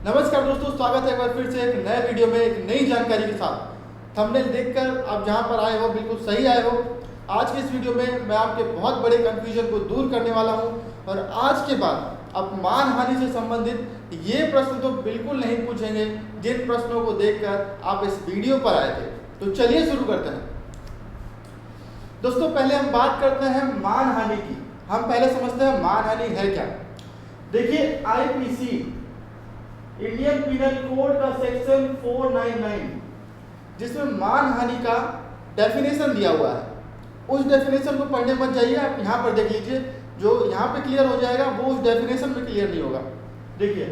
नमस्कार दोस्तों, स्वागत है एक बार फिर से एक नए वीडियो में एक नई जानकारी के साथ। थंबनेल देखकर आप जहां पर आए हो बिल्कुल सही आए हो। आज के इस वीडियो में मैं आपके बहुत बड़े कंफ्यूजन को दूर करने वाला हूं और आज के बाद आप मानहानि से संबंधित ये प्रश्न तो बिल्कुल नहीं पूछेंगे जिन प्रश्नों को देखकर आप इस वीडियो पर आए थे। तो चलिए शुरू करते हैं। दोस्तों, पहले हम बात करते हैं मानहानि की। हम पहले समझते हैं मानहानि है क्या। देखिए, आईपीसी इंडियन पिनल कोड का सेक्शन 499 जिसमें मानहानि का डेफिनेशन दिया हुआ है, उस डेफिनेशन को पढ़ने मत जाइए, आप यहाँ पर देख लीजिए। जो यहाँ पे क्लियर हो जाएगा वो उस डेफिनेशन में क्लियर नहीं होगा। देखिए,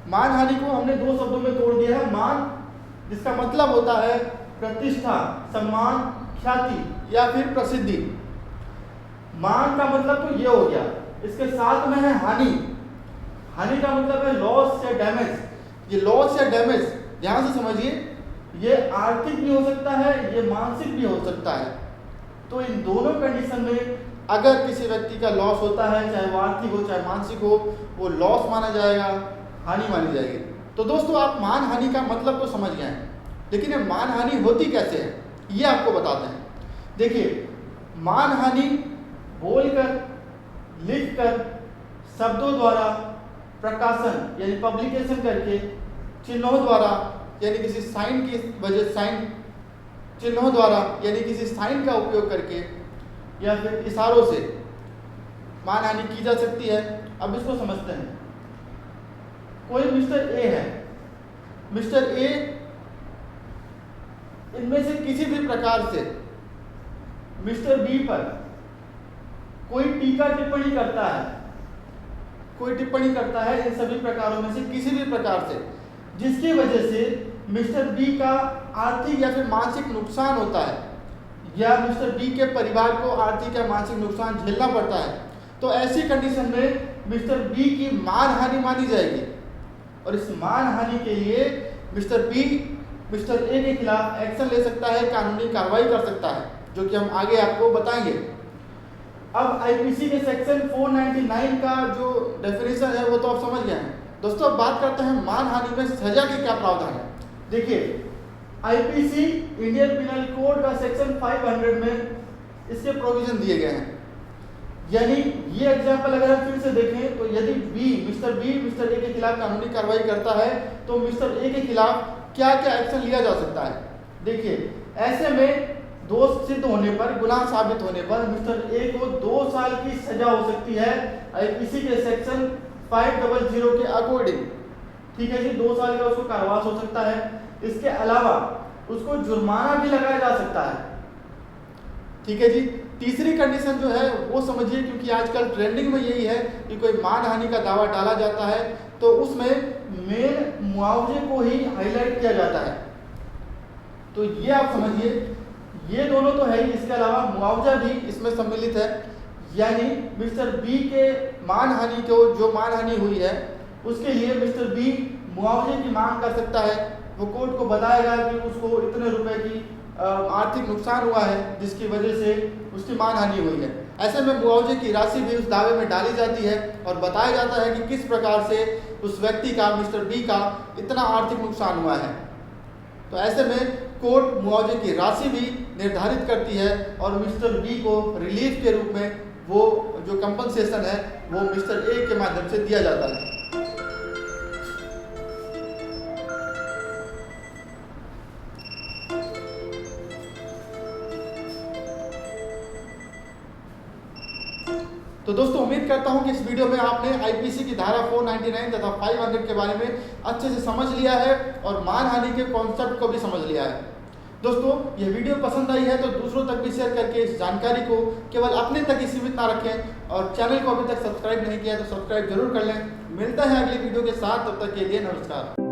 मानहानि को हमने दो शब्दों में तोड़ दिया है। मान जिसका मतलब होता है प्रतिष्ठा, सम्मान, ख्याति या फिर प्रसिद्धि। मान का मतलब तो ये हो गया। इसके साथ में है हानि। हानि का मतलब है लॉस या डैमेज। ये लॉस या डैमेज ध्यान से समझिए, ये आर्थिक भी हो सकता है, ये मानसिक भी हो सकता है। तो इन दोनों कंडीशन में अगर किसी व्यक्ति का लॉस होता है, चाहे वो आर्थिक हो चाहे मानसिक हो, वो लॉस माना जाएगा, हानि मानी जाएगी। तो दोस्तों, आप मानहानि का मतलब तो समझ गए हैं, लेकिन ये मानहानि होती कैसे है ये आपको बताते हैं। देखिए, मानहानि बोलकर, लिखकर, शब्दों द्वारा, प्रकाशन यानी पब्लिकेशन करके, चिन्हों द्वारा यानी किसी साइन की वजह साइन चिन्हों द्वारा यानी किसी साइन का उपयोग करके या फिर इशारों से मानहानि की जा सकती है। अब इसको समझते हैं। कोई मिस्टर ए है। मिस्टर ए इनमें से किसी भी प्रकार से मिस्टर बी पर कोई टीका टिप्पणी करता है, कोई टिप्पणी करता है इन सभी प्रकारों में से किसी भी प्रकार से, जिसकी वजह से मिस्टर बी का आर्थिक या फिर मानसिक नुकसान होता है या मिस्टर बी के परिवार को आर्थिक या मानसिक नुकसान झेलना पड़ता है, तो ऐसी कंडीशन में मिस्टर बी की मानहानि मानी जाएगी। और इस मानहानि के लिए मिस्टर बी मिस्टर ए के खिलाफ एक्शन ले सकता है, कानूनी कार्रवाई कर सकता है, जो कि हम आगे आपको बताएंगे। अब आईपीसी के सेक्शन 499 का जो डेफिनेशन है वो तो आप समझ गए हैं। दोस्तों, अब बात करते हैं मानहानि में सजा के क्या प्रावधान है। देखिए, आईपीसी इंडियन पिनल कोड का सेक्शन 500 में इसके प्रोविजन दिए गए हैं। यानी ये एग्जांपल अगर हम फिर से देखें तो यदि मिस्टर ए के खिलाफ कानूनी कार्रवाई करता है तो मिस्टर ए के खिलाफ क्या क्या एक्शन लिया जा सकता है। देखिए, ऐसे में दोष सिद्ध होने पर, गुनाह साबित होने पर मिस्टर ए को 2 साल की सजा हो सकती है आईपीसी के सेक्शन 500 के अकॉर्डिंग। ठीक है जी, 2 साल का उसको कारावास हो सकता है। इसके अलावा उसको जुर्माना भी लगाया जा सकता है। ठीक है जी। तीसरी कंडीशन जो है वो समझिए, क्योंकि आजकल ट्रेंडिंग में यही है कि कोई मानहानि का दावा डाला जाता है तो उसमें मेन मुआवजे को ही हाईलाइट किया जाता है। तो ये आप समझिए, ये दोनों तो है ही, इसके अलावा मुआवजा भी इसमें सम्मिलित है। यानी मिस्टर बी के मानहानि को, जो मानहानि हुई है उसके लिए मिस्टर बी मुआवजे की मांग कर सकता है। वो कोर्ट को बताएगा कि उसको इतने रुपए की आर्थिक नुकसान हुआ है जिसकी वजह से उसकी मानहानि हुई है। ऐसे में मुआवजे की राशि भी उस दावे में डाली जाती है और बताया जाता है कि किस प्रकार से उस व्यक्ति का, मिस्टर बी का इतना आर्थिक नुकसान हुआ है। तो ऐसे में कोर्ट मुआवजे की राशि भी निर्धारित करती है और मिस्टर बी को रिलीफ के रूप में वो जो कंपनसेशन है वो मिस्टर ए के माध्यम से दिया जाता है। तो दोस्तों, उम्मीद करता हूं कि इस वीडियो में आपने आईपीसी की धारा 499 तथा 500 के बारे में अच्छे से समझ लिया है और मानहानि के कॉन्सेप्ट को भी समझ लिया है। दोस्तों, यह वीडियो पसंद आई है तो दूसरों तक भी शेयर करके इस जानकारी को केवल अपने तक ही सीमित ना रखें और चैनल को अभी तक सब्सक्राइब नहीं किया तो सब्सक्राइब जरूर कर लें। मिलता है अगली वीडियो के साथ, तब तक के लिए नमस्कार।